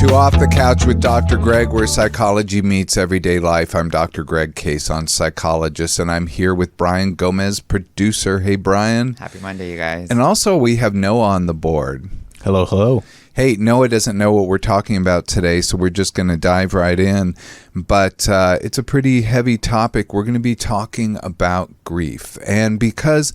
to Off the Couch with Dr. Greg, where psychology meets everyday life. I'm Dr. Greg Cason, psychologist, and I'm here with Brian Gomez, producer. Hey, Brian. Happy Monday, you guys. And also, we have Noah on the board. Hello, hello. Hey, Noah doesn't know what we're talking about today, so we're just going to dive right in. But it's a pretty heavy topic. We're going to be talking about grief. And because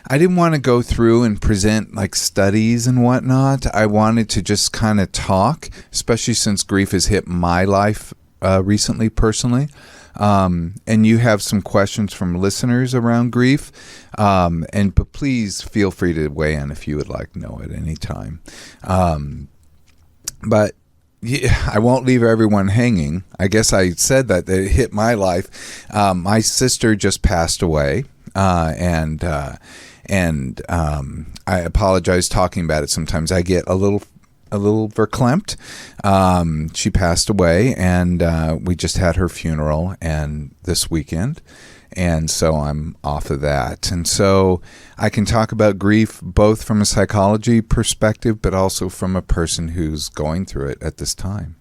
I didn't want to go through and present like studies and whatnot, I wanted to just kind of talk, especially since grief has hit my life recently, personally. And you have some questions from listeners around grief. But please feel free to weigh in if you would like, Noah, at any time. But yeah, I won't leave everyone hanging. I guess I said that it hit my life. My sister just passed away, and I apologize talking about it. Sometimes I get a little verklempt. She passed away, and we just had her funeral and this weekend, and so I'm off of that. And so I can talk about grief both from a psychology perspective, but also from a person who's going through it at this time.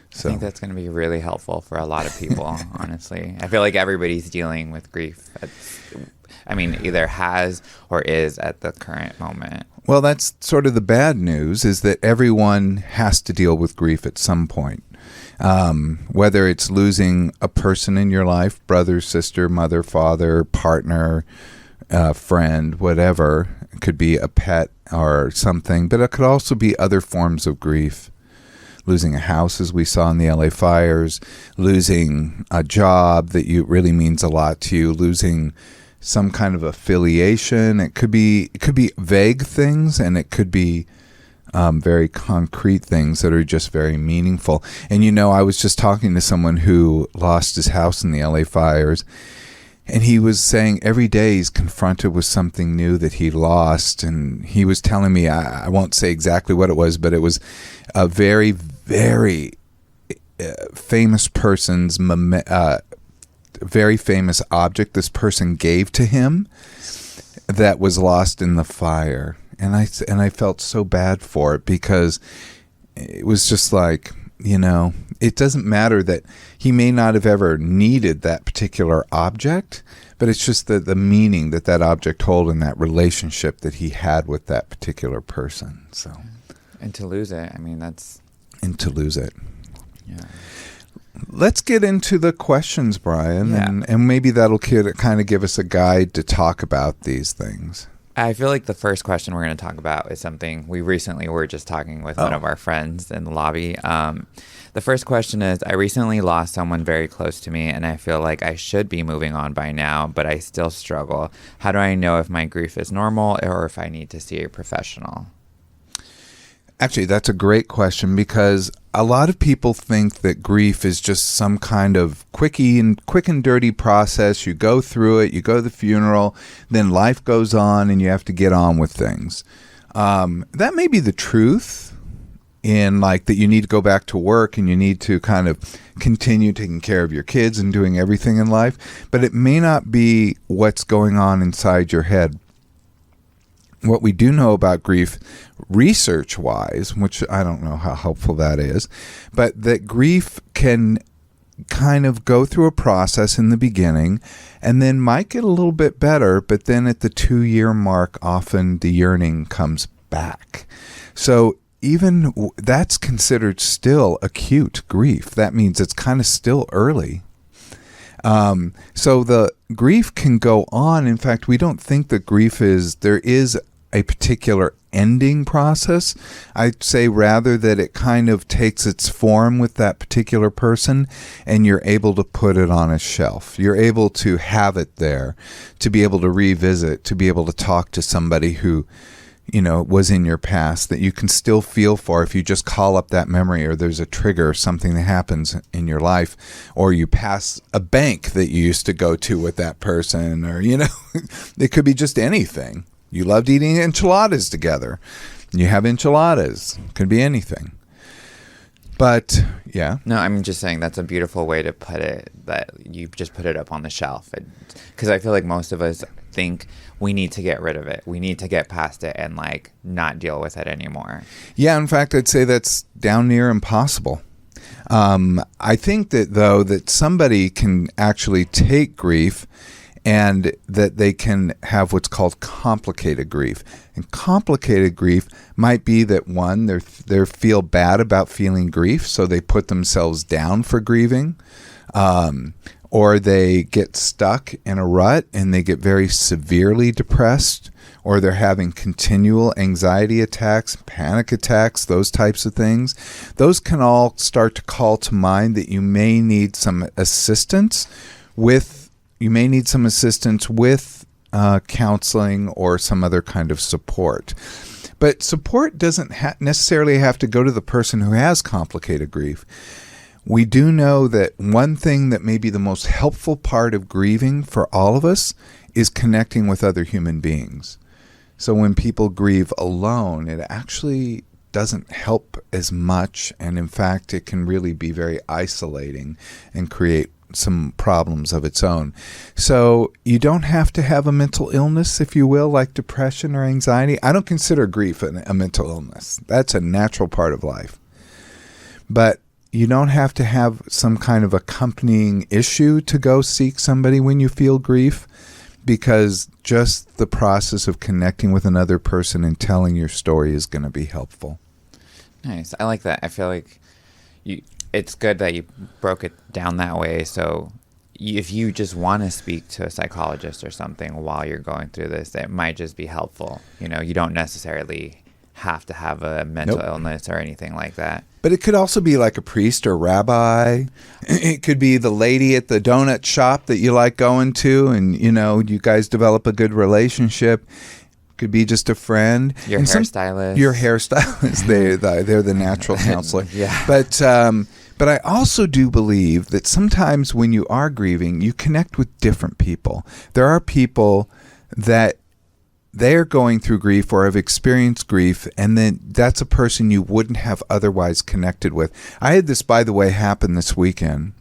So. I think that's going to be really helpful for a lot of people, honestly. I feel like everybody's dealing with grief. Either has or is at the current moment. Well, that's sort of the bad news, is that everyone has to deal with grief at some point. Whether it's losing a person in your life, brother, sister, mother, father, partner, friend, whatever. It could be a pet or something, but it could also be other forms of grief. Losing a house, as we saw in the LA fires, losing a job that really means a lot to you, losing some kind of affiliation. It could be vague things, and it could be very concrete things that are just very meaningful. And I was just talking to someone who lost his house in the LA fires, and he was saying every day he's confronted with something new that he lost. And he was telling me, I won't say exactly what it was, but it was a very, very famous person's very famous object this person gave to him that was lost in the fire. And I felt so bad for it, because it was just like, it doesn't matter that he may not have ever needed that particular object, but it's just the meaning that object holds in that relationship that he had with that particular person. So, and to lose it, and to lose it. Yeah. Let's get into the questions, Brian, yeah. and maybe that'll kind of give us a guide to talk about these things. I feel like the first question we're going to talk about is something we recently were just talking with one of our friends in the lobby. The first question is, I recently lost someone very close to me, and I feel like I should be moving on by now, but I still struggle. How do I know if my grief is normal or if I need to see a professional? Actually, that's a great question, because a lot of people think that grief is just some kind of quick and dirty process. You go through it, you go to the funeral, then life goes on and you have to get on with things. That may be the truth, in like that you need to go back to work and you need to kind of continue taking care of your kids and doing everything in life, but it may not be what's going on inside your head. What we do know about grief, research-wise, which I don't know how helpful that is, but that grief can kind of go through a process in the beginning and then might get a little bit better, but then at the 2-year mark, often the yearning comes back. So even that's considered still acute grief. That means it's kind of still early. So the grief can go on. In fact, we don't think that there is a particular ending process. I'd say rather that it kind of takes its form with that particular person, and you're able to put it on a shelf. You're able to have it there, to be able to revisit, to be able to talk to somebody who, was in your past that you can still feel for if you just call up that memory, or there's a trigger or something that happens in your life, or you pass a bank that you used to go to with that person, or, it could be just anything. You loved eating enchiladas together. You have enchiladas. Could be anything. But, yeah. No, I'm just saying that's a beautiful way to put it, that you just put it up on the shelf. Because I feel like most of us think we need to get rid of it. We need to get past it and like not deal with it anymore. Yeah, in fact, I'd say that's down near impossible. I think that, though, that somebody can actually take grief and that they can have what's called complicated grief. And complicated grief might be that, one, they feel bad about feeling grief, so they put themselves down for grieving, or they get stuck in a rut and they get very severely depressed, or they're having continual anxiety attacks, panic attacks, those types of things. Those can all start to call to mind that you may need some assistance with counseling or some other kind of support. But support doesn't necessarily have to go to the person who has complicated grief. We do know that one thing that may be the most helpful part of grieving for all of us is connecting with other human beings. So when people grieve alone, it actually doesn't help as much, and in fact, it can really be very isolating and create some problems of its own. So you don't have to have a mental illness, if you will, like depression or anxiety. I don't consider grief a mental illness. That's a natural part of life. But you don't have to have some kind of accompanying issue to go seek somebody when you feel grief, because just the process of connecting with another person and telling your story is going to be helpful. Nice. I like that. I feel like it's good that you broke it down that way. So if you just want to speak to a psychologist or something while you're going through this, it might just be helpful. You know, you don't necessarily have to have a mental illness or anything like that. But it could also be like a priest or rabbi. It could be the lady at the donut shop that you like going to, and, you know, you guys develop a good relationship. Could be just a friend. Your hairstylist. Your hairstylist. They're the natural counselor. Yeah. But I also do believe that sometimes when you are grieving, you connect with different people. There are people that they're going through grief or have experienced grief, and then that's a person you wouldn't have otherwise connected with. I had this, by the way, happen this weekend.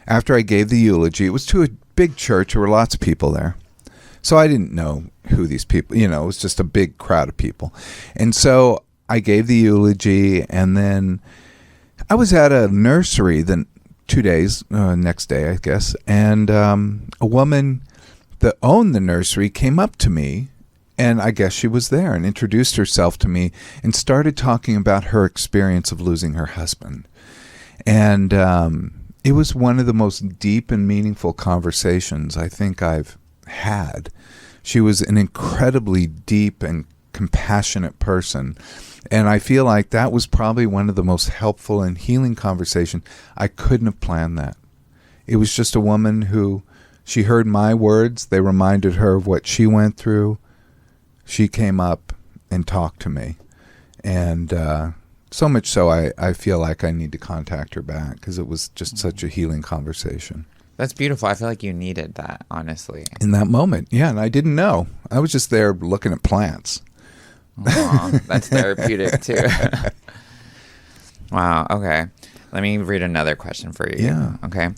After I gave the eulogy, it was to a big church. There were lots of people there. So I didn't know who these people, it was just a big crowd of people. And so I gave the eulogy, and then I was at a nursery the 2 days, next day, I guess, and a woman that owned the nursery came up to me, and I guess she was there, and introduced herself to me and started talking about her experience of losing her husband. And it was one of the most deep and meaningful conversations I think I've had. She was an incredibly deep and compassionate person. And I feel like that was probably one of the most helpful and healing conversations. I couldn't have planned that. It was just a woman who, she heard my words. They reminded her of what she went through. She came up and talked to me. And so much so I feel like I need to contact her back, because it was just such a healing conversation. That's beautiful. I feel like you needed that, honestly. In that moment, yeah, and I didn't know. I was just there looking at plants. Aww, that's therapeutic, too. Wow, okay. Let me read another question for you. Yeah. Okay.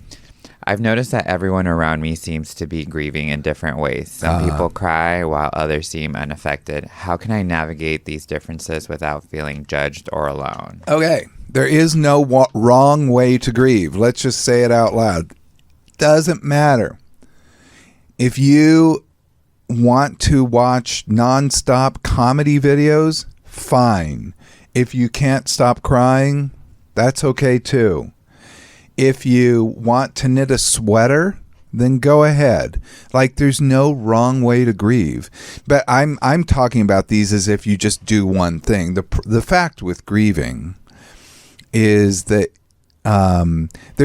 I've noticed that everyone around me seems to be grieving in different ways. Some people cry while others seem unaffected. How can I navigate these differences without feeling judged or alone? Okay. There is no wrong way to grieve. Let's just say it out loud. Doesn't matter. If you want to watch nonstop comedy videos, fine. If you can't stop crying, that's okay too. If you want to knit a sweater, then go ahead. Like, there's no wrong way to grieve. But I'm talking about these as if you just do one thing. The fact with grieving is that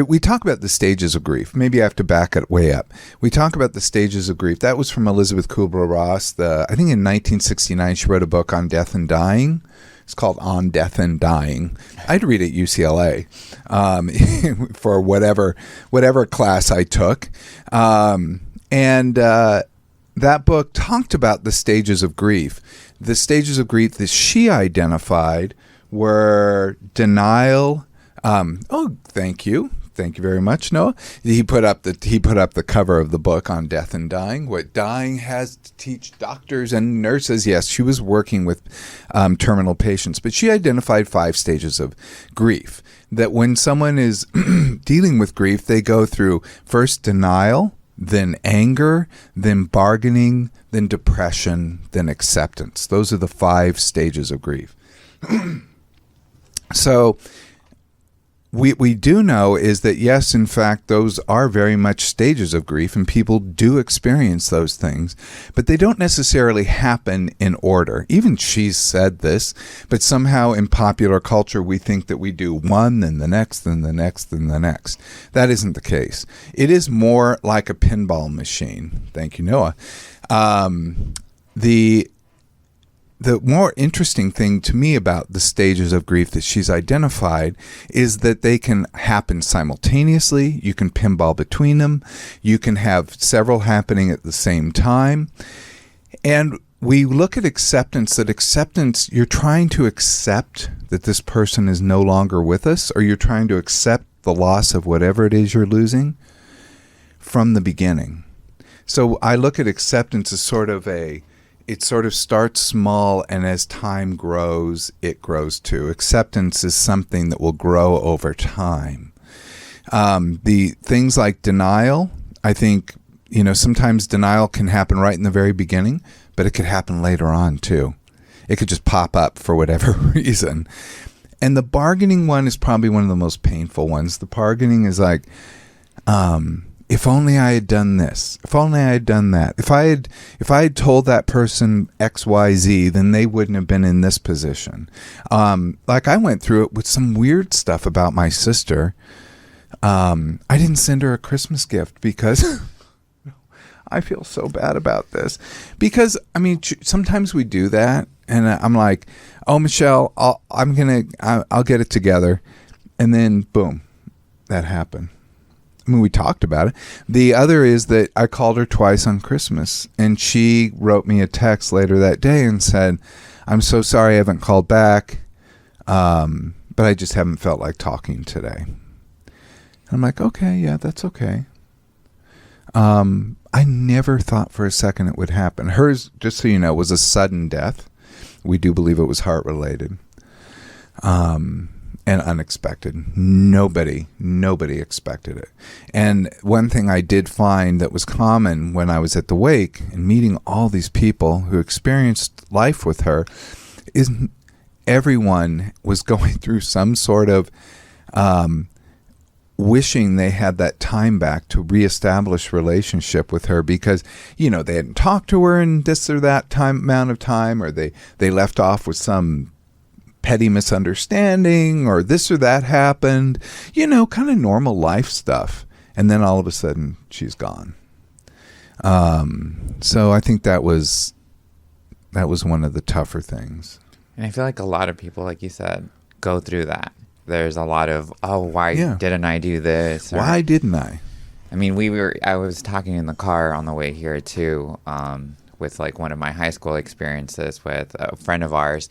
we talk about the stages of grief. Maybe I have to back it way up. We talk about the stages of grief. That was from Elizabeth Kubler-Ross. I think in 1969 she wrote a book on death and dying. It's called On Death and Dying. I'd read it at UCLA for whatever class I took. That book talked about the stages of grief. The stages of grief that she identified were denial. Thank you. Thank you very much, Noah. He put up the cover of the book on death and dying. What dying has to teach doctors and nurses. Yes, she was working with terminal patients, but she identified 5 stages of grief. That when someone is dealing with grief, they go through first denial, then anger, then bargaining, then depression, then acceptance. Those are the 5 stages of grief. So we do know is that, yes, in fact, those are very much stages of grief, and people do experience those things, but they don't necessarily happen in order. Even she's said this, but somehow in popular culture, we think that we do one, then the next, then the next, then the next. That isn't the case. It is more like a pinball machine. Thank you, Noah. The more interesting thing to me about the stages of grief that she's identified is that they can happen simultaneously. You can pinball between them. You can have several happening at the same time. And we look at acceptance, you're trying to accept that this person is no longer with us, or you're trying to accept the loss of whatever it is you're losing from the beginning. So I look at acceptance as it sort of starts small, and as time grows, it grows too. Acceptance is something that will grow over time. The things like denial, I think, sometimes denial can happen right in the very beginning, but it could happen later on too. It could just pop up for whatever reason. And the bargaining one is probably one of the most painful ones. The bargaining is like, if only I had done this. If only I had done that. If I had told that person XYZ, then they wouldn't have been in this position. Like I went through it with some weird stuff about my sister. I didn't send her a Christmas gift because I feel so bad about this. Because sometimes we do that, and I'm like, "Oh, Michelle, I'll get it together," and then boom, that happened. We talked about it. The other is that I called her twice on Christmas, and she wrote me a text later that day and said, "I'm so sorry I haven't called back, but I just haven't felt like talking today." I'm like, okay, yeah, that's okay. I never thought for a second it would happen. Hers, just so you know, was a sudden death. We do believe it was heart-related. And unexpected. Nobody expected it. And one thing I did find that was common when I was at the wake and meeting all these people who experienced life with her is everyone was going through some sort of wishing they had that time back to reestablish relationship with her, because they hadn't talked to her in this or that amount of time, or they left off with some petty misunderstanding, or this or that happened, kind of normal life stuff. And then all of a sudden she's gone. So I think that was one of the tougher things. And I feel like a lot of people, like you said, go through that. There's a lot of, why didn't I do this? Or, why didn't I? I was talking in the car on the way here too, with like one of my high school experiences with a friend of ours.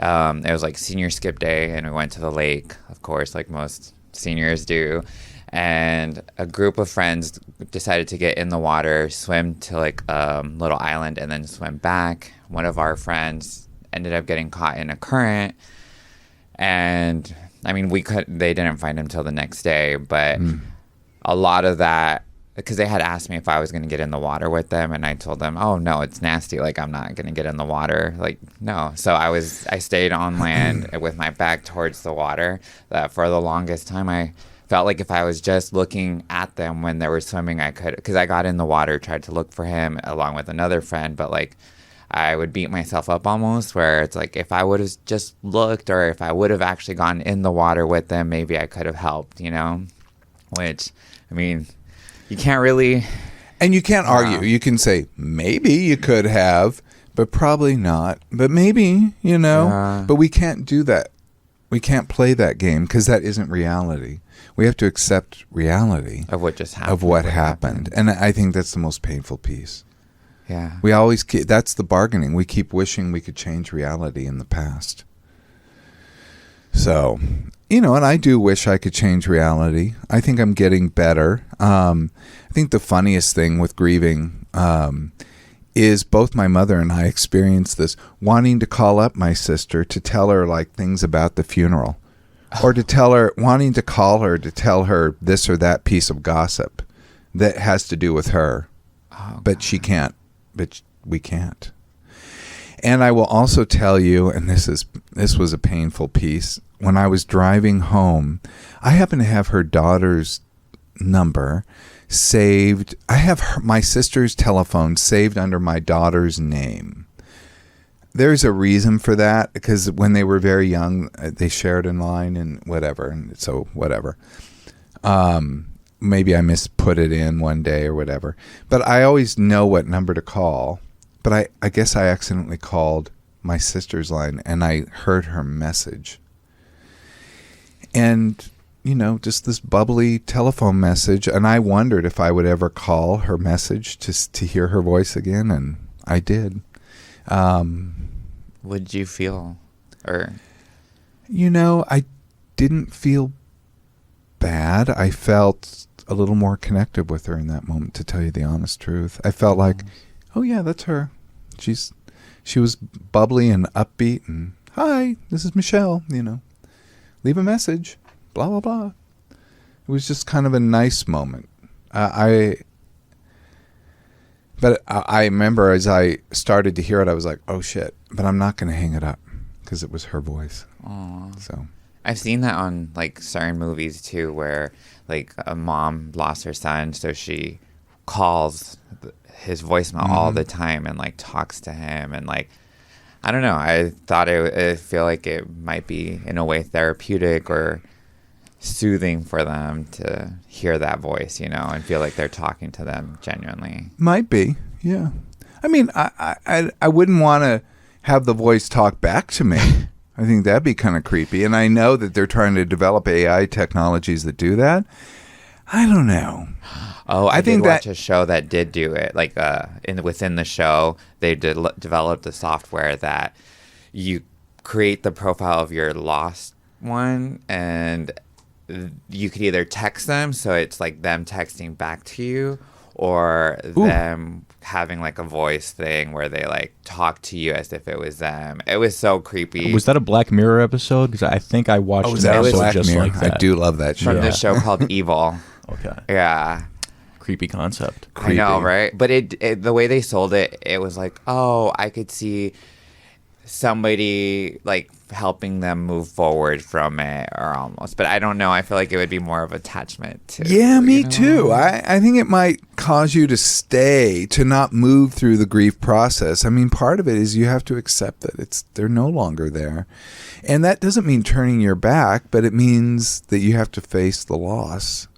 It was like senior skip day, and we went to the lake, of course, like most seniors do. And a group of friends decided to get in the water, swim to like a little island, and then swim back. One of our friends ended up getting caught in a current, and they didn't find him till the next day. But a lot of that, because they had asked me if I was going to get in the water with them, and I told them, "Oh no, it's nasty. Like I'm not going to get in the water. Like no." So I stayed on land with my back towards the water. That for the longest time, I felt like if I was just looking at them when they were swimming, I could, because I got in the water, tried to look for him along with another friend, but like I would beat myself up almost, where it's like if I would have just looked, or if I would have actually gone in the water with them, maybe I could have helped, which you can't really... And you can't argue. You can say, maybe you could have, but probably not. But maybe, But we can't do that. We can't play that game, because that isn't reality. We have to accept reality. Of what just happened. Of what happened. And I think that's the most painful piece. Yeah. We always that's the bargaining. We keep wishing we could change reality in the past. So, and I do wish I could change reality. I think I'm getting better. I think the funniest thing with grieving is both my mother and I experienced this, wanting to call up my sister to tell her like things about the funeral, or to tell her, wanting to call her to tell her this or that piece of gossip that has to do with her. Oh, but she can't. But we can't. And I will also tell you, and this was a painful piece. When I was driving home, I happen to have her daughter's number saved. I have my sister's telephone saved under my daughter's name. There's a reason for that, because when they were very young, they shared in line and whatever. And so whatever. Maybe I misput it in one day or whatever. But I always know what number to call. But I guess I accidentally called my sister's line and I heard her message. And, just this bubbly telephone message. And I wondered if I would ever call her message to hear her voice again. And I did. What did you feel? Or, I didn't feel bad. I felt a little more connected with her in that moment, to tell you the honest truth. I felt like, oh yeah, that's her. She was bubbly and upbeat and, hi, this is Michelle, leave a message, blah, blah, blah. It was just kind of a nice moment. But I remember as I started to hear it, I was like, oh shit, but I'm not going to hang it up because it was her voice. Aww. So I've seen that on like certain movies too, where like a mom lost her son, so she calls his voicemail all the time and like talks to him, and like, I don't know, I thought I feel like it might be in a way therapeutic or soothing for them to hear that voice, and feel like they're talking to them genuinely. Might be, yeah. I mean, I wouldn't want to have the voice talk back to me. I think that'd be kind of creepy. And I know that they're trying to develop AI technologies that do that. I don't know. Oh, I think watch a show that did do it. Like within the show, they developed a software that you create the profile of your lost one, and you could either text them, so it's like them texting back to you, or them having like a voice thing where they like talk to you as if it was them. It was so creepy. Was that a Black Mirror episode? Because I think I watched an episode Black just Mirror? like that. I do love that show. From this show called Evil. Okay. Yeah. Creepy concept. Creepy. I know, right? But it the way they sold it, it was like, oh, I could see somebody like helping them move forward from it, or almost. But I don't know. I feel like it would be more of attachment to. Yeah, me too. I think it might cause you to not move through the grief process. I mean, part of it is you have to accept that they're no longer there. And that doesn't mean turning your back, but it means that you have to face the loss.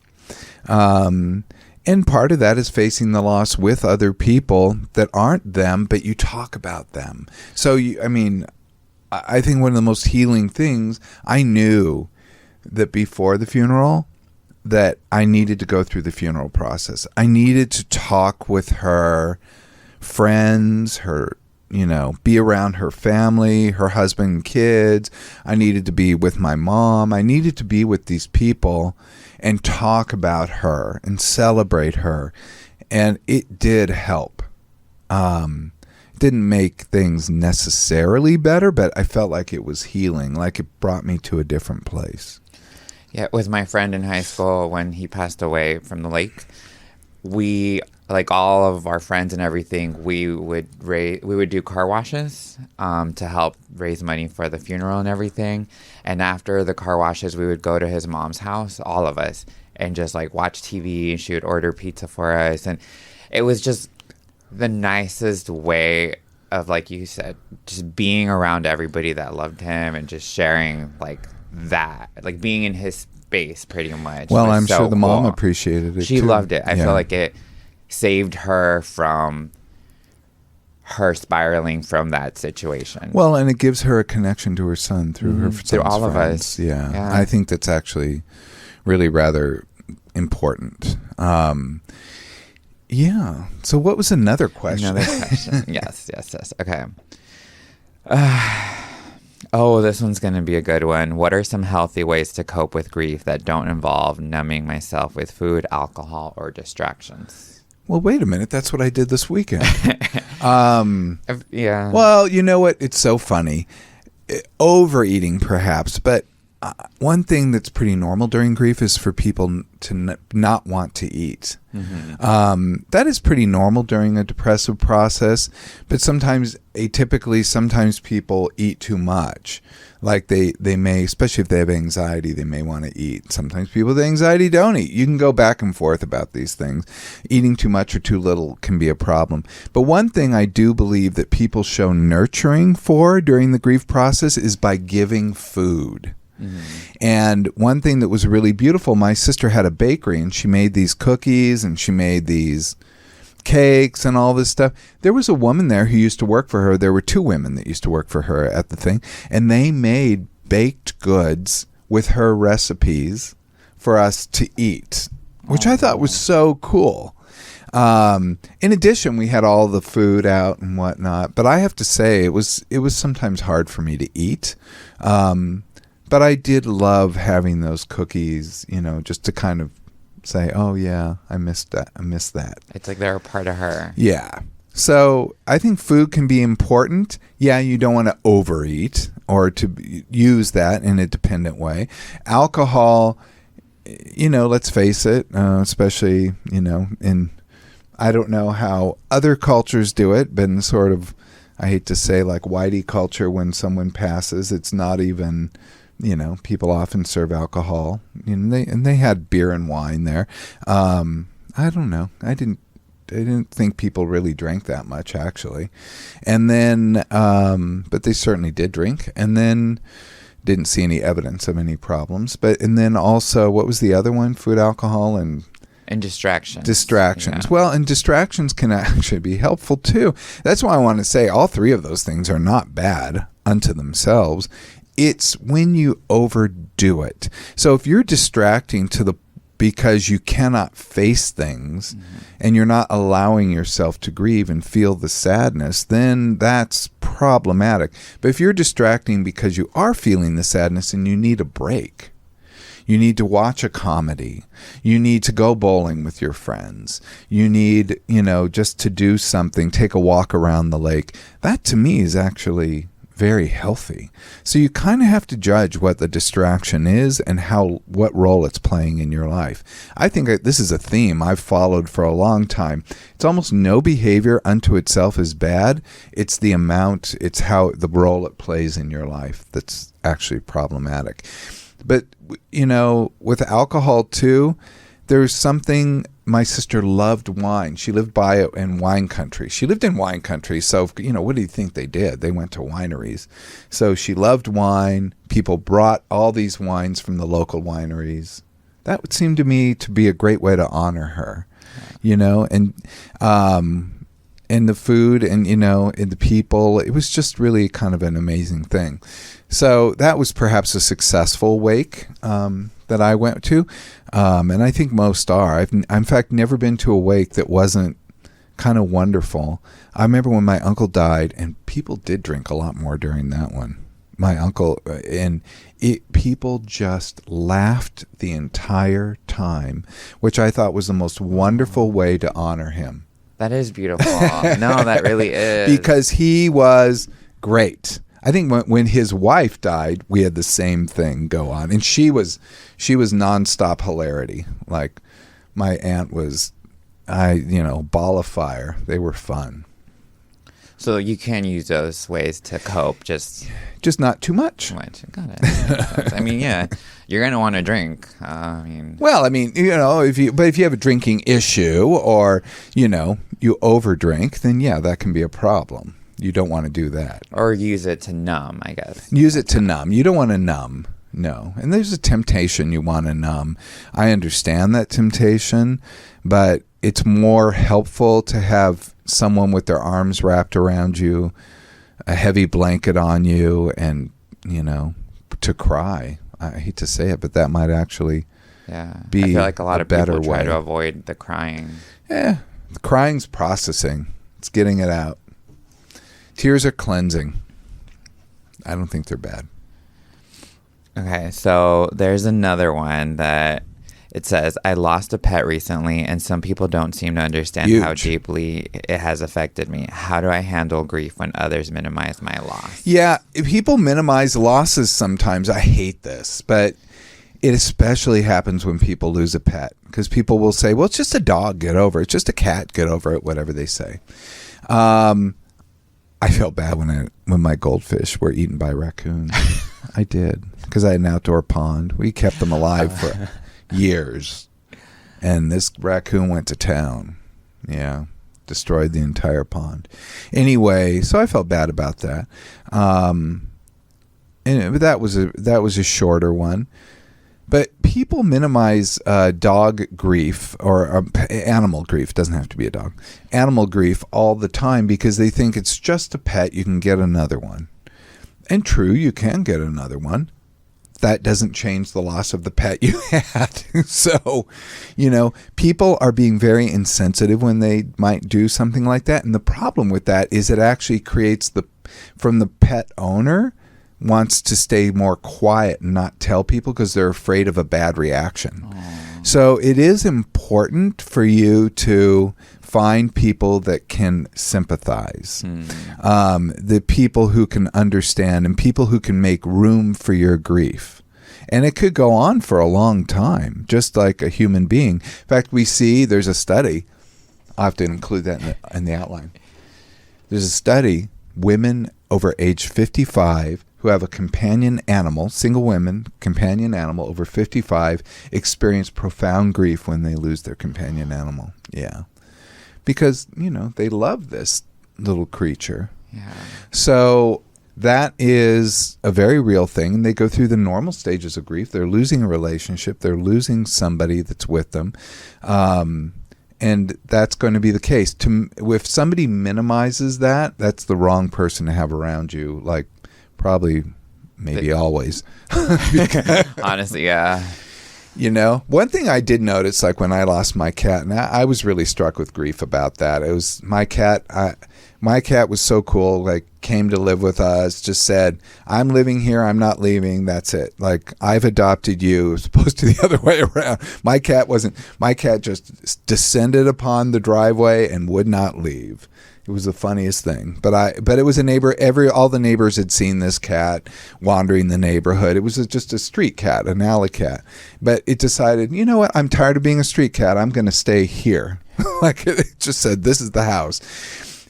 And part of that is facing the loss with other people that aren't them, but you talk about them. So, I think one of the most healing things, I knew that before the funeral, that I needed to go through the funeral process. I needed to talk with her friends, be around her family, her husband and kids. I needed to be with my mom. I needed to be with these people and talk about her and celebrate her. And it did help. It didn't make things necessarily better, but I felt like it was healing, like it brought me to a different place. Yeah, with my friend in high school, when he passed away from the lake, we, like all of our friends and everything, we would do car washes to help raise money for the funeral and everything. And after the car washes, we would go to his mom's house, all of us, and just like watch TV, and she would order pizza for us. And it was just the nicest way of, like you said, just being around everybody that loved him and just sharing like that, like being in his space pretty much. Well, I'm so sure the cool. mom appreciated it. She too. loved it. I feel like it saved her from her spiraling from that situation. Well, and it gives her a connection to her son through her son's through all of friends. us. Yeah. I think that's actually really rather important. Yeah. So what was another question? Another question. Yes. Okay. Oh, this one's going to be a good one. What are some healthy ways to cope with grief that don't involve numbing myself with food, alcohol, or distractions? Well, wait a minute. That's what I did this weekend. Yeah. Well, you know what? It's so funny. Overeating, perhaps, but one thing that's pretty normal during grief is for people to not want to eat. Mm-hmm. That is pretty normal during a depressive process, but sometimes, atypically, sometimes people eat too much. Like they may, especially if they have anxiety, they may want to eat. Sometimes people with anxiety don't eat. You can go back and forth about these things. Eating too much or too little can be a problem. But one thing I do believe that people show nurturing for during the grief process is by giving food. Mm-hmm. And one thing that was really beautiful, my sister had a bakery and she made these cookies and she made these cakes and all this stuff. There was a woman there who used to work for her. There were two women that used to work for her at the thing, and they made baked goods with her recipes for us to eat, which I thought was so cool. In addition, we had all the food out and whatnot, but I have to say it was sometimes hard for me to eat. But I did love having those cookies, just to kind of say, oh yeah, I missed that. It's like they're a part of her. Yeah. So I think food can be important. Yeah, you don't want to overeat or to use that in a dependent way. Alcohol, let's face it, especially, I don't know how other cultures do it, but in sort of, I hate to say, like whitey culture, when someone passes, it's not even... people often serve alcohol, and they had beer and wine there. I don't know. I didn't think people really drank that much, actually. And then, but they certainly did drink. And then didn't see any evidence of any problems. And then also, what was the other one? Food, alcohol, and distractions. Distractions. Yeah. Well, and distractions can actually be helpful too. That's why I want to say all three of those things are not bad unto themselves. It's when you overdo it. So if you're distracting because you cannot face things, and you're not allowing yourself to grieve and feel the sadness, then that's problematic. But if you're distracting because you are feeling the sadness and you need a break, you need to watch a comedy, you need to go bowling with your friends, you need, just to do something, take a walk around the lake, that to me is actually very healthy. So you kind of have to judge what the distraction is and what role it's playing in your life. I think this is a theme I've followed for a long time. It's almost no behavior unto itself is bad. It's the amount, it's how the role it plays in your life that's actually problematic. But, with alcohol too, there's something. My sister loved wine. She lived in wine country. She lived in wine country. So, what do you think they did? They went to wineries. So she loved wine. People brought all these wines from the local wineries. That would seem to me to be a great way to honor her, and the food and, and the people. It was just really kind of an amazing thing. So that was perhaps a successful wake that I went to. And I think most are. I've, in fact, never been to a wake that wasn't kind of wonderful. I remember when my uncle died, and people did drink a lot more during that one. My uncle, people just laughed the entire time, which I thought was the most wonderful way to honor him. That is beautiful. No, that really is. Because he was great. I think when his wife died, we had the same thing go on, and she was nonstop hilarity. Like my aunt was, ball of fire. They were fun. So you can use those ways to cope, just not too much. Got it. I mean, yeah, you're gonna want to drink. Well, if you have a drinking issue or you overdrink, then yeah, that can be a problem. You don't want to do that. Or use it to numb, I guess. Use it to numb. You don't want to numb. No. And there's a temptation you want to numb. I understand that temptation, but it's more helpful to have someone with their arms wrapped around you, a heavy blanket on you, and, to cry. I hate to say it, but that might actually be I feel like a lot of people try to avoid the crying. Yeah. The crying's processing. It's getting it out. Tears are cleansing. I don't think they're bad. Okay, so there's another one that it says, I lost a pet recently, and some people don't seem to understand how deeply it has affected me. How do I handle grief when others minimize my loss? Yeah, people minimize losses sometimes. I hate this, but it especially happens when people lose a pet, because people will say, well, it's just a dog, get over it. It's just a cat, get over it, whatever they say. I felt bad when my goldfish were eaten by raccoons. I did, because I had an outdoor pond. We kept them alive for years, and this raccoon went to town. Yeah, destroyed the entire pond. Anyway, so I felt bad about that. And that was a shorter one. But people minimize dog grief or animal grief. It doesn't have to be a dog. Animal grief all the time because they think it's just a pet. You can get another one. And true, you can get another one. That doesn't change the loss of the pet you had. So, people are being very insensitive when they might do something like that. And the problem with that is it actually creates from the pet owner wants to stay more quiet and not tell people because they're afraid of a bad reaction. Aww. So it is important for you to find people that can sympathize, the people who can understand and people who can make room for your grief. And it could go on for a long time, just like a human being. In fact, there's a study. I'll have to include that in the outline. There's a study, women over age 55 who have a companion animal, single women, companion animal over 55, experience profound grief when they lose their companion animal. Yeah. Because, they love this little creature. Yeah. So that is a very real thing. They go through the normal stages of grief. They're losing a relationship. They're losing somebody that's with them. And that's going to be the case. If somebody minimizes that, that's the wrong person to have around you. Like, probably, maybe always. Honestly, yeah. One thing I did notice, like when I lost my cat, and I was really struck with grief about that. It was my cat. My cat was so cool, like came to live with us, just said, I'm living here, I'm not leaving, that's it. Like, I've adopted you, as opposed to the other way around. My cat just descended upon the driveway and would not leave. It was the funniest thing. But it was a neighbor, all the neighbors had seen this cat wandering the neighborhood. It was just a street cat, an alley cat. But it decided, you know what, I'm tired of being a street cat, I'm going to stay here. Like, it just said, this is the house.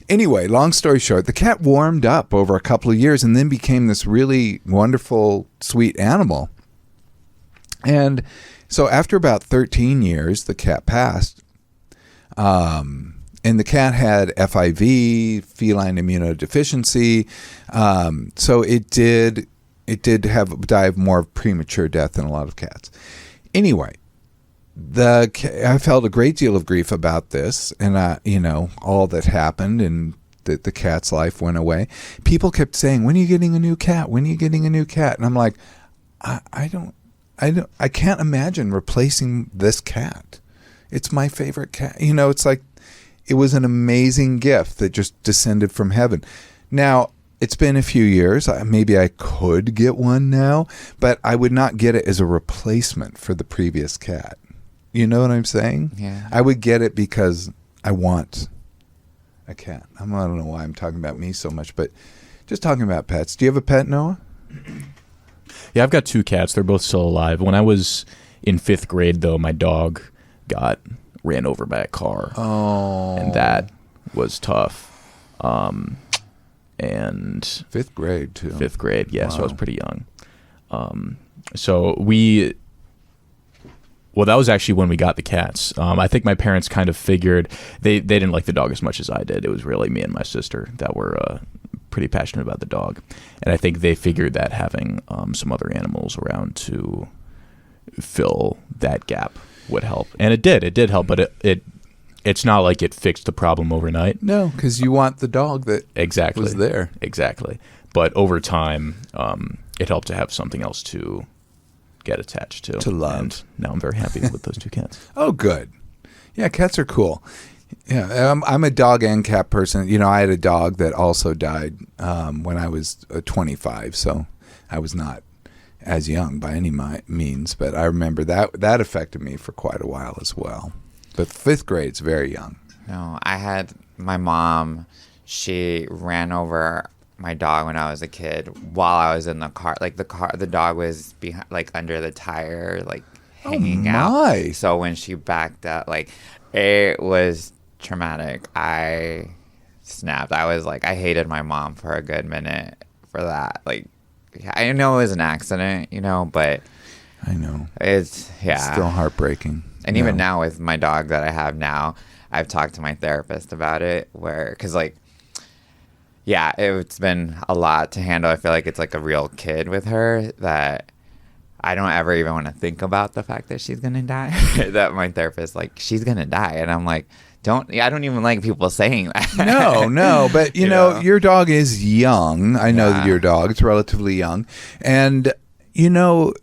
Anyway, long story short, the cat warmed up over a couple of years and then became this really wonderful, sweet animal. And so after about 13 years, the cat passed. And the cat had FIV, feline immunodeficiency. So it did die of more premature death than a lot of cats. Anyway, I felt a great deal of grief about this, and all that happened, and that the cat's life went away. People kept saying, "When are you getting a new cat? When are you getting a new cat?" And I'm like, I can't imagine replacing this cat. It's my favorite cat. It's like it was an amazing gift that just descended from heaven. Now, it's been a few years. Maybe I could get one now, but I would not get it as a replacement for the previous cat. You know what I'm saying? Yeah. I would get it because I want a cat. I don't know why I'm talking about me so much, but just talking about pets. Do you have a pet, Noah? Yeah, I've got 2 cats. They're both still alive. When I was in 5th grade, though, my dog got ran over by a car. Oh. And that was tough. And 5th grade, too. 5th grade, yeah, Wow. So I was pretty young. Well, that was actually when we got the cats. I think my parents kind of figured they didn't like the dog as much as I did. It was really me and my sister that were pretty passionate about the dog. And I think they figured that having some other animals around to fill that gap would help. And it did. It did help, but it's not like it fixed the problem overnight. No, because you want the dog that was there. Exactly. But over time, it helped to have something else to get attached to love. And now I'm very happy with those 2 cats. Oh, good. Yeah, cats are cool. Yeah, I'm a dog and cat person. You know, I had a dog that also died when I was 25, so I was not as young by any means. But I remember that affected me for quite a while as well. But 5th grade's very young. No, I had my mom. She ran over my dog when I was a kid while I was in the car. Like the dog was behind, like under the tire, like hanging out. So when she backed up, like it was traumatic. I snapped. I was like, I hated my mom for a good minute for that. Like, I know it was an accident, you know, but I know it's still heartbreaking. And even now with my dog that I have now, I've talked to my therapist about it, because like, yeah, it's been a lot to handle. I feel like it's like a real kid with her that I don't ever even want to think about the fact that she's gonna die. That my therapist, like, she's gonna die, and I'm like, I don't even like people saying that. No, but you know, your dog is young. I know that your dog is relatively young, and you know,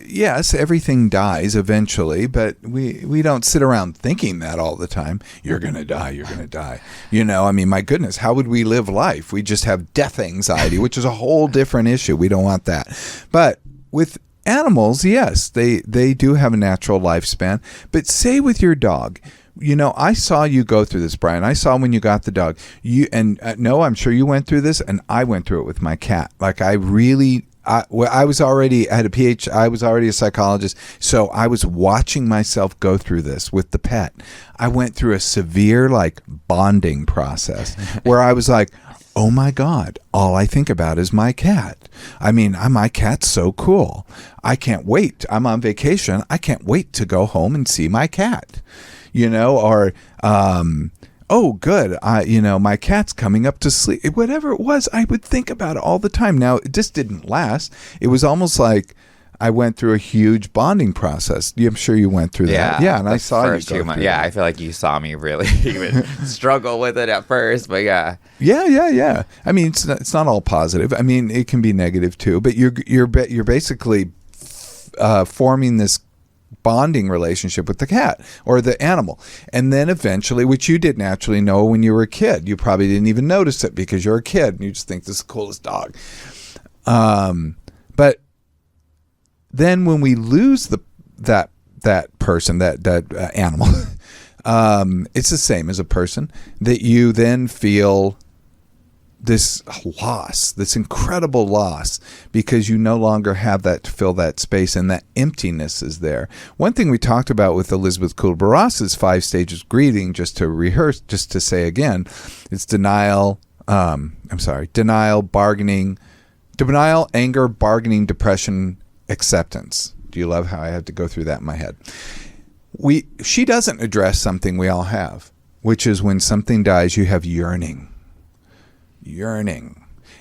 yes, everything dies eventually, but we don't sit around thinking that all the time. You're gonna die. You're gonna die. You know, I mean, my goodness, how would we live life? We just have death anxiety, which is a whole different issue. We don't want that. But with animals, yes, they do have a natural lifespan. But say with your dog. You know, I saw you go through this, Brian. I saw when you got the dog. No, I'm sure you went through this, and I went through it with my cat. Like, I was already I had a PhD. I was already a psychologist, so I was watching myself go through this with the pet. I went through a severe, like, bonding process where I was like, oh my God, all I think about is my cat. I mean, my cat's so cool. I can't wait. I'm on vacation. I can't wait to go home and see my cat. You know, or, oh, good, my cat's coming up to sleep. Whatever it was, I would think about it all the time. Now, it just didn't last. It was almost like I went through a huge bonding process. I'm sure you went through that. Yeah, and I saw you go through I feel like you saw me really even struggle with it at first, but yeah. Yeah. I mean, it's not all positive. I mean, it can be negative too, but you're basically forming this bonding relationship with the cat or the animal, and then eventually, which you didn't actually know when you were a kid, you probably didn't even notice it because you're a kid and you just think this is the coolest dog. But then when we lose that person, that animal, it's the same as a person, that you then feel this loss, this incredible loss, because you no longer have that to fill that space, and that emptiness is there. One thing we talked about with Elizabeth Kubler-Ross's 5 stages of grieving, just to say again, it's denial, anger, bargaining, depression, acceptance. Do you love how I have to go through that in my head? She doesn't address something we all have, which is when something dies, you have yearning.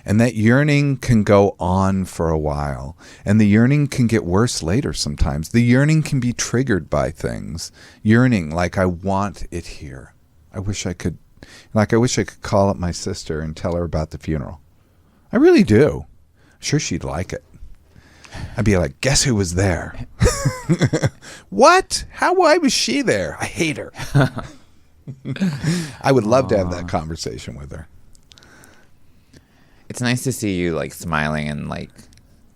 And that yearning can go on for a while, and the yearning can get worse later sometimes. The yearning can be triggered by things. Yearning, like, I want it here. I wish I could call up my sister and tell her about the funeral. I really do. I'm sure she'd like it. I'd be like, guess who was there? What? Why was she there? I hate her. I would love to have that conversation with her. It's nice to see you, like, smiling and, like,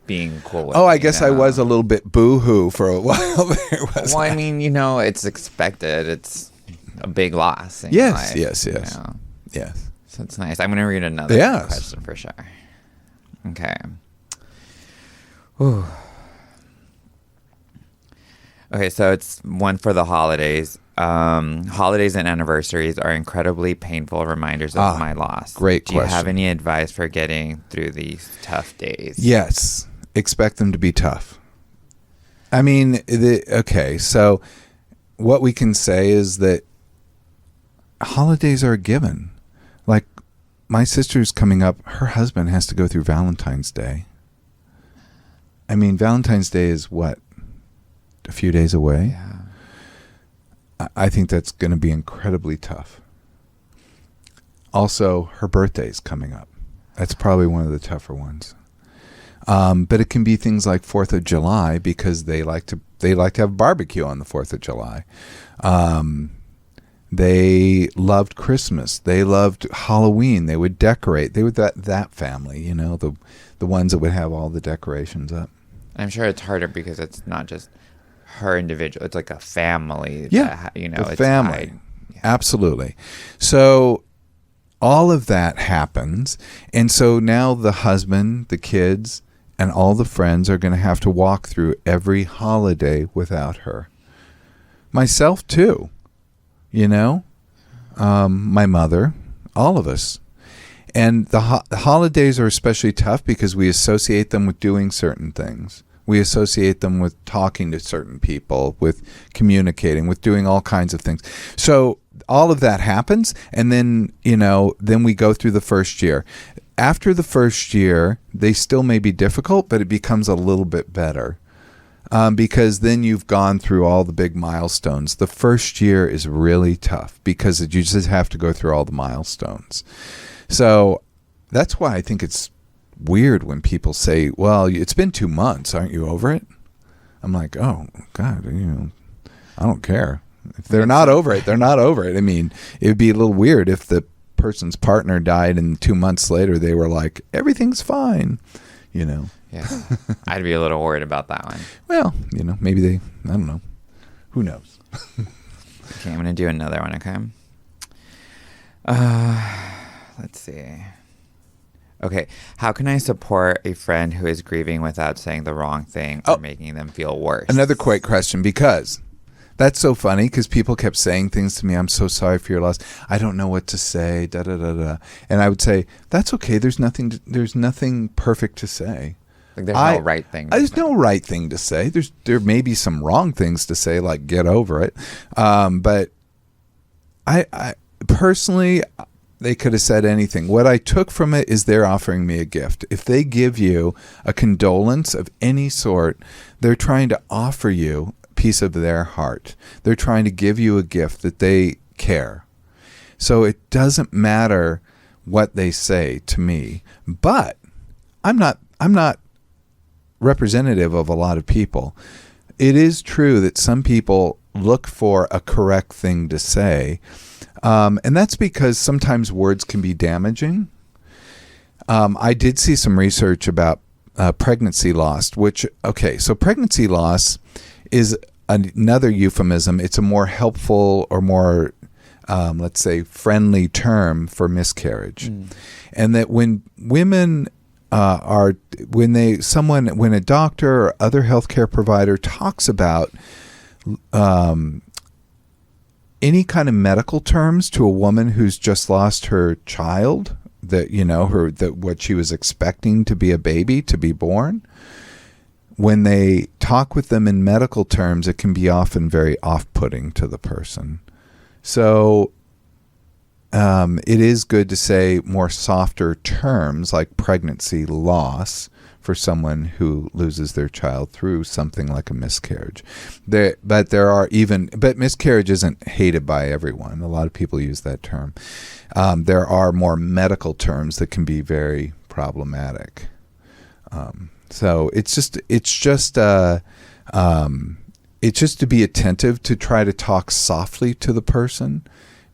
being cool with I guess I was a little bit boo-hoo for a while there. Well, I mean, it's expected. It's a big loss in yes, life, yes. Yes. So it's nice. I'm going to read another question for sure. Okay. Whew. Okay, so it's one for the holidays. Holidays and anniversaries are incredibly painful reminders of my loss. Great question. Do you have any advice for getting through these tough days? Yes. Expect them to be tough. I mean, so what we can say is that holidays are a given. Like, my sister's coming up. Her husband has to go through Valentine's Day. I mean, Valentine's Day is what? A few days away? Yeah. I think that's going to be incredibly tough. Also, her birthday's coming up. That's probably one of the tougher ones. But it can be things like 4th of July, because they like to have barbecue on the 4th of July. They loved Christmas. They loved Halloween. They would decorate. They were that family, you know, the ones that would have all the decorations up. I'm sure it's harder because it's not just her individual. It's like a family. Yeah, that, you know, it's family. Absolutely. So all of that happens. And so now the husband, the kids, and all the friends are going to have to walk through every holiday without her. Myself, too. You know? My mother. All of us. And the holidays are especially tough because we associate them with doing certain things. We associate them with talking to certain people, with communicating, with doing all kinds of things. So all of that happens, and then, you know, then we go through the first year. After the first year, they still may be difficult, but it becomes a little bit better because then you've gone through all the big milestones. The first year is really tough because you just have to go through all the milestones. So that's why I think it's weird when people say, well, it's been 2 months. Aren't you over it? I'm like, oh, God, you know, I don't care. If they're not over it, they're not over it. I mean, it would be a little weird if the person's partner died and 2 months later they were like, everything's fine, you know. Yeah. I'd be a little worried about that one. Well, you know, maybe I don't know. Who knows? Okay, I'm going to do another one, okay? Let's see. Okay, how can I support a friend who is grieving without saying the wrong thing or making them feel worse? Another quick question, because that's so funny, because people kept saying things to me. I'm so sorry for your loss. I don't know what to say. Da da da da. And I would say, that's okay. There's nothing perfect to say. Like there's no right thing. There's no right thing to say. There may be some wrong things to say, like get over it. But I personally, they could have said anything. What I took from it is they're offering me a gift. If they give you a condolence of any sort, they're trying to offer you a piece of their heart. They're trying to give you a gift that they care. So it doesn't matter what they say to me. But I'm not representative of a lot of people. It is true that some people look for a correct thing to say. And that's because sometimes words can be damaging. I did see some research about pregnancy loss, so pregnancy loss is another euphemism. It's a more helpful or more, let's say, friendly term for miscarriage. And that when women when a doctor or other healthcare provider talks about any kind of medical terms to a woman who's just lost her child, what she was expecting to be a baby, to be born, when they talk with them in medical terms, it can be often very off-putting to the person. So it is good to say more softer terms like pregnancy loss for someone who loses their child through something like a miscarriage. But miscarriage isn't hated by everyone. A lot of people use that term. There are more medical terms that can be very problematic. So it's just to be attentive, to try to talk softly to the person,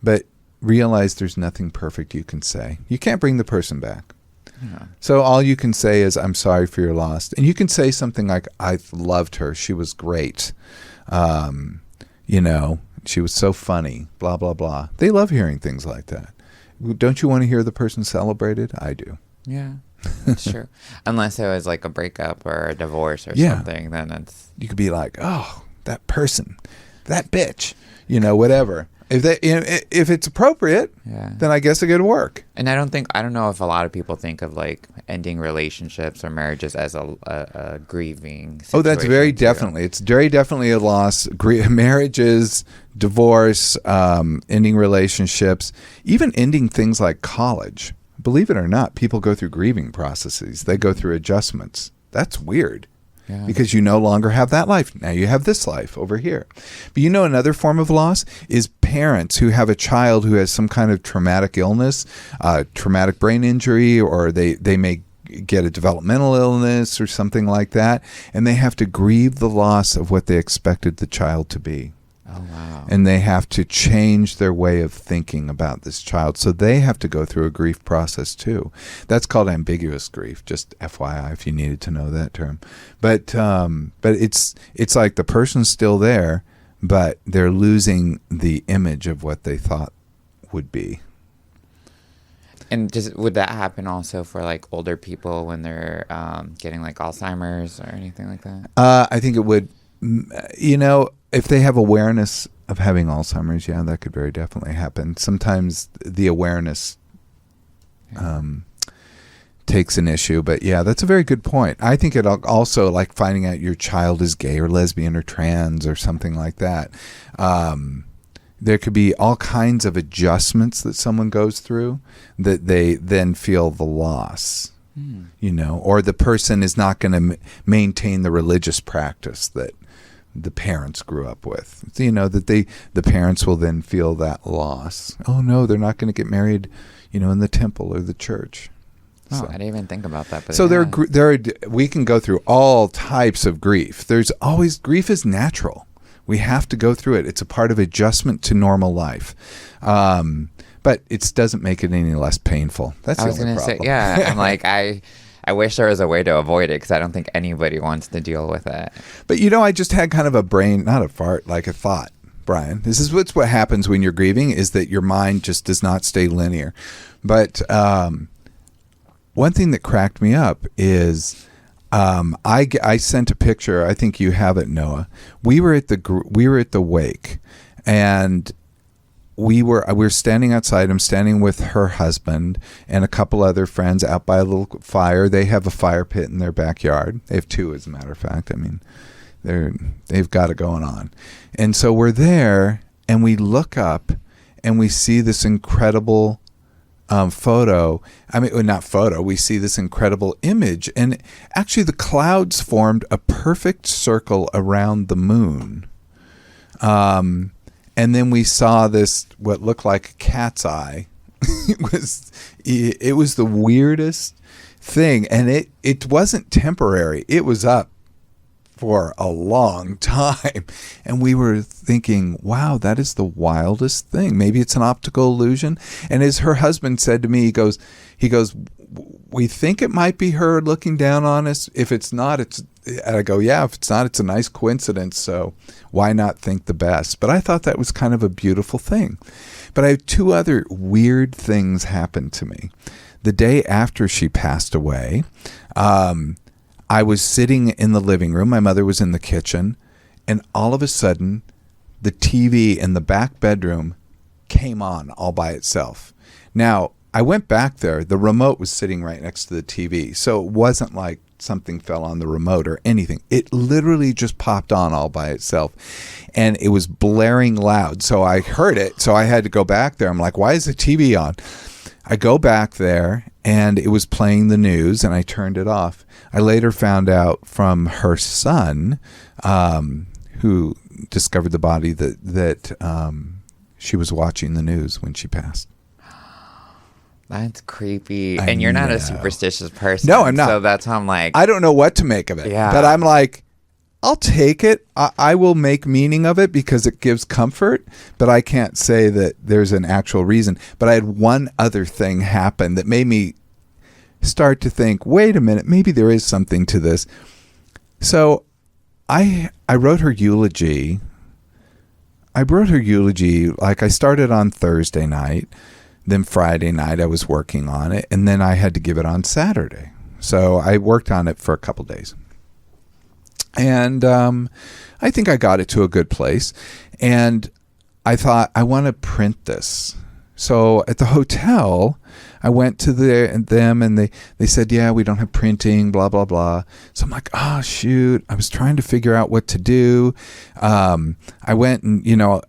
but realize there's nothing perfect you can say. You can't bring the person back. Yeah. So all you can say is, I'm sorry for your loss. And you can say something like, I loved her. She was great. She was so funny, blah, blah, blah. They love hearing things like that. Don't you want to hear the person celebrated? I do. Yeah, that's true. Unless it was like a breakup or a divorce or something, then it's... You could be like, oh, that person, that bitch, whatever. If it's appropriate, then I guess it could work. And I don't know if a lot of people think of like ending relationships or marriages as a grieving situation. Oh, that's very definitely. It's very definitely a loss. Marriages, divorce, ending relationships, even ending things like college. Believe it or not, people go through grieving processes. They go through adjustments. That's weird. Yeah. Because you no longer have that life. Now you have this life over here. But another form of loss is parents who have a child who has some kind of traumatic illness, traumatic brain injury, or they may get a developmental illness or something like that, and they have to grieve the loss of what they expected the child to be. Oh, wow. And they have to change their way of thinking about this child. So they have to go through a grief process too. That's called ambiguous grief, just FYI if you needed to know that term. But it's like the person's still there, but they're losing the image of what they thought would be. And would that happen also for like older people when they're getting like Alzheimer's or anything like that? I think it would, if they have awareness of having Alzheimer's, yeah, that could very definitely happen. Sometimes the awareness takes an issue, but yeah, that's a very good point. I think it also, like finding out your child is gay or lesbian or trans or something like that. There could be all kinds of adjustments that someone goes through that they then feel the loss, or the person is not going to maintain the religious practice that the parents grew up with. That the parents will then feel that loss. Oh no, they're not going to get married, in the temple or the church. Oh, So- I didn't even think about that. But So yeah. we can go through all types of grief. Grief is natural. We have to go through it. It's a part of adjustment to normal life. But it doesn't make it any less painful. That's I the was only going to say, problem. yeah, I'm like, I wish there was a way to avoid it because I don't think anybody wants to deal with it. But I just had kind of a brain, not a fart, like a thought, Brian. This is what happens when you're grieving, is that your mind just does not stay linear. But one thing that cracked me up is I sent a picture. I think you have it, Noah. We were at the wake, and we were standing outside. I'm standing with her husband and a couple other friends out by a little fire. They have a fire pit in their backyard. They have two, as a matter of fact. I mean, they've got it going on. And so we're there, and we look up, and we see this incredible photo. I mean, well, not photo. We see this incredible image, and actually the clouds formed a perfect circle around the moon. And then we saw this, what looked like a cat's eye. It was the weirdest thing, and it wasn't temporary. It was up for a long time, and we were thinking, wow, that is the wildest thing. Maybe it's an optical illusion. And as her husband said to me, he goes, we think it might be her looking down on us. If it's not, and I go, yeah, if it's not, it's a nice coincidence, so why not think the best? But I thought that was kind of a beautiful thing. But I had two other weird things happen to me. The day after she passed away, I was sitting in the living room. My mother was in the kitchen, and all of a sudden, the TV in the back bedroom came on all by itself. Now, I went back there. The remote was sitting right next to the TV, so it wasn't like something fell on the remote or anything. It literally just popped on all by itself, and it was blaring loud. So I heard it, so I had to go back there. I'm like, why is the TV on? I go back there, and it was playing the news, and I turned it off. I later found out from her son, who discovered the body, that she was watching the news when she passed. That's creepy. I And you're not know. a superstitious person. No, I'm not. So that's how I'm like, I don't know what to make of it. Yeah. But I'm like, I'll take it. I will make meaning of it because it gives comfort, but I can't say that there's an actual reason. But I had one other thing happen that made me start to think, wait a minute, maybe there is something to this. So I wrote her eulogy. Like, I started on Thursday night. Then Friday night I was working on it, and then I had to give it on Saturday. So I worked on it for a couple days. And I think I got it to a good place. And I thought, I want to print this. So at the hotel, I went to them, and they said, yeah, we don't have printing, blah, blah, blah. So I'm like, oh, shoot. I was trying to figure out what to do. I went and,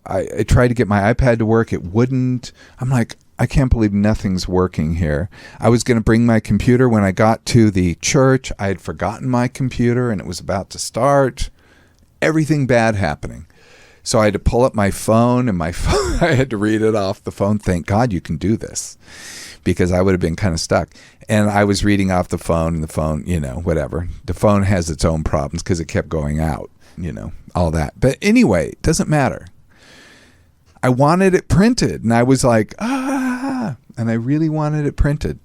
I tried to get my iPad to work. It wouldn't. I'm like, I can't believe nothing's working here. I was going to bring my computer. When I got to the church, I had forgotten my computer, and it was about to start. Everything bad happening. So I had to pull up my phone, and my phone, I had to read it off the phone. Thank God you can do this, because I would have been kind of stuck. And I was reading off the phone, and the phone, whatever. The phone has its own problems because it kept going out, all that. But anyway, it doesn't matter. I wanted it printed, and I was like, and I really wanted it printed.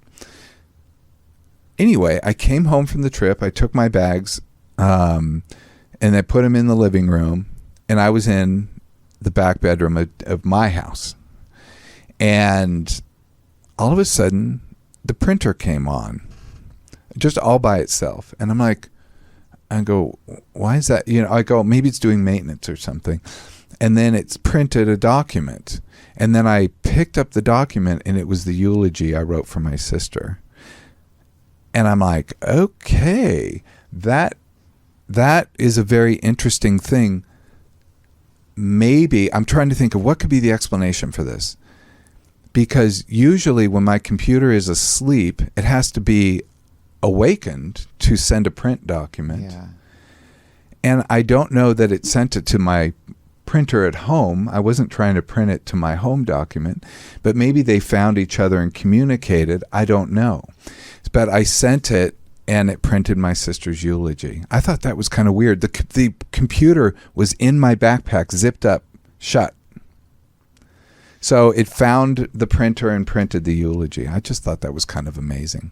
Anyway, I came home from the trip. I took my bags, and I put them in the living room, and I was in the back bedroom of my house. And all of a sudden, the printer came on, just all by itself. And I'm like, I go, why is that? I go, maybe it's doing maintenance or something. And then it's printed a document. And then I picked up the document, and it was the eulogy I wrote for my sister. And I'm like, okay, that is a very interesting thing. Maybe I'm trying to think of what could be the explanation for this. Because usually when my computer is asleep, it has to be awakened to send a print document. Yeah. And I don't know that it sent it to my printer at home. I wasn't trying to print it to my home document, but maybe they found each other and communicated. I don't know. But I sent it, and it printed my sister's eulogy. I thought that was kind of weird. The computer was in my backpack, zipped up, shut. So it found the printer and printed the eulogy. I just thought that was kind of amazing.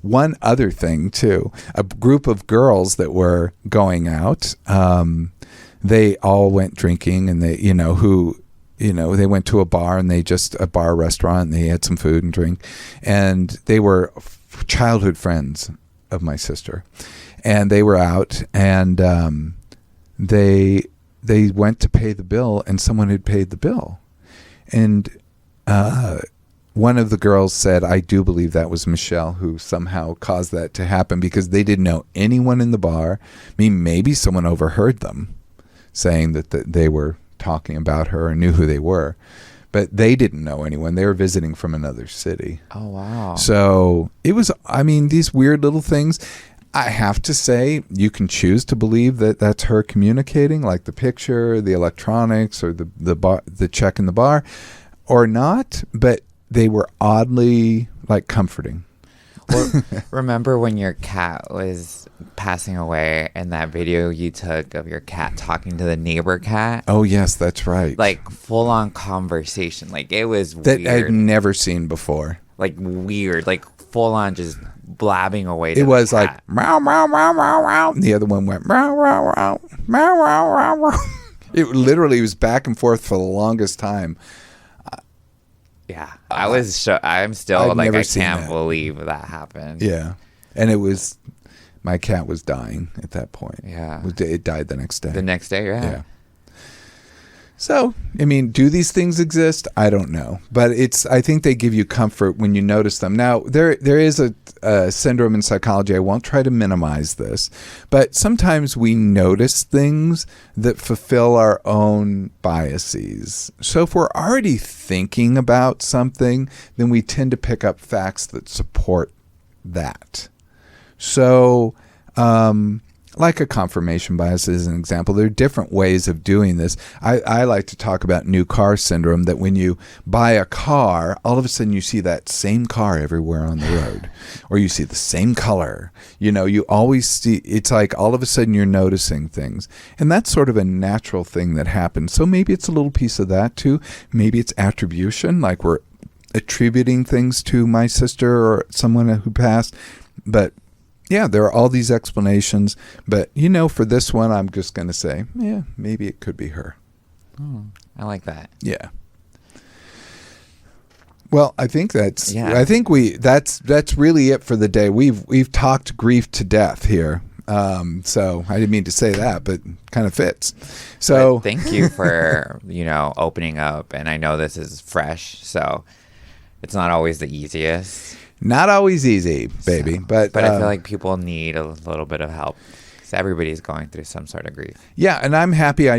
One other thing, too, a group of girls that were going out, they all went drinking, and they went to a bar, and a bar restaurant, and they had some food and drink. And they were childhood friends of my sister. And they were out, and they went to pay the bill, and someone had paid the bill. And one of the girls said, I do believe that was Michelle who somehow caused that to happen, because they didn't know anyone in the bar. I mean, maybe someone overheard them saying that they were talking about her and knew who they were. But they didn't know anyone. They were visiting from another city. Oh, wow. So it was, these weird little things. I have to say, you can choose to believe that that's her communicating, like the picture, the electronics, or the check in the bar, or not. But they were oddly comforting. Well, remember when your cat was passing away, and that video you took of your cat talking to the neighbor cat? Oh yes, that's right. Full on conversation. It was that weird. I'd never seen before. Weird. Full on just blabbing away. It was like meow meow meow meow meow. And the other one went meow meow meow meow meow meow. It literally was back and forth for the longest time. Yeah, I'm still I can't believe that happened. Yeah, and it was my cat was dying at that point. Yeah, it died the next day. The next day, yeah. So, do these things exist? I don't know. But I think they give you comfort when you notice them. Now, there is a syndrome in psychology. I won't try to minimize this. But sometimes we notice things that fulfill our own biases. So if we're already thinking about something, then we tend to pick up facts that support that. So, like a confirmation bias is an example. There are different ways of doing this. I like to talk about new car syndrome, that when you buy a car, all of a sudden you see that same car everywhere on the road, or you see the same color. You always see, it's like all of a sudden you're noticing things. And that's sort of a natural thing that happens. So maybe it's a little piece of that too. Maybe it's attribution, like we're attributing things to my sister or someone who passed. But yeah, there are all these explanations, but for this one, I'm just going to say, yeah, maybe it could be her. Oh, I like that. Yeah. Well, I think that's really it for the day. We've talked grief to death here. So I didn't mean to say that, but kind of fits. So but thank you for, opening up. And I know this is fresh, so it's not always the easiest. Not always easy, baby. But I feel like people need a little bit of help. So everybody's going through some sort of grief. Yeah, and I'm happy I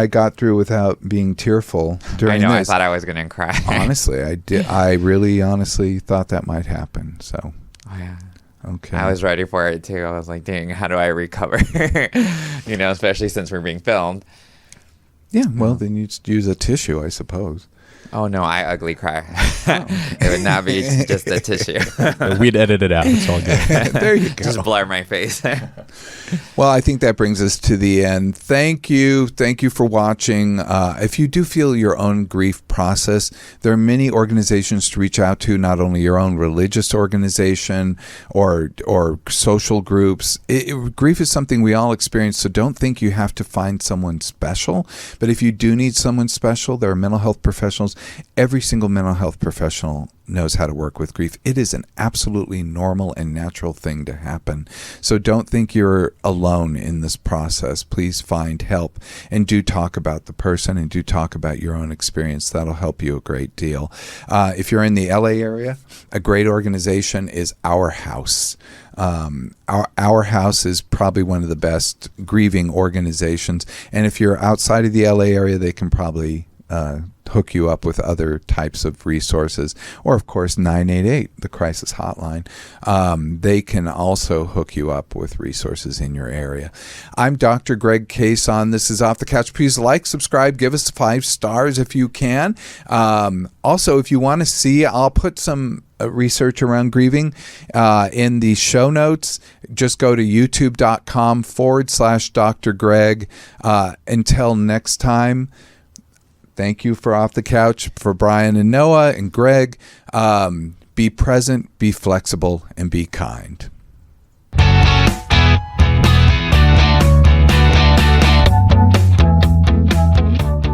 got through without being tearful during I know, this. I thought I was going to cry. Honestly, I did. I really honestly thought that might happen. So. Oh, yeah. Okay. I was ready for it too. I was like, dang, how do I recover? Especially since we're being filmed. Yeah, well, then you just use a tissue, I suppose. Oh, no, I ugly cry. It would not be just a tissue. We'd edit it out. It's all good. There you go. Just blur my face. Well, I think that brings us to the end. Thank you. Thank you for watching. If you do feel your own grief process, there are many organizations to reach out to, not only your own religious organization or social groups. Grief is something we all experience, so don't think you have to find someone special. But if you do need someone special, there are mental health professionals. Every single mental health professional knows how to work with grief. It is an absolutely normal and natural thing to happen. So don't think you're alone in this process. Please find help and do talk about the person and do talk about your own experience. That'll help you a great deal. If you're in the LA area, a great organization is Our House. Our House is probably one of the best grieving organizations. And if you're outside of the LA area, they can probably hook you up with other types of resources, or of course 988, the crisis hotline. They can also hook you up with resources in your area. I'm Dr. Greg Cason. This is Off the Couch. Please like, subscribe, give us 5 stars if you can. Also, if you want to see, I'll put some research around grieving in the show notes. Just go to youtube.com/Dr. Greg. Until next time, thank you for Off the Couch, for Brian and Noah and Greg. Be present, be flexible, and be kind.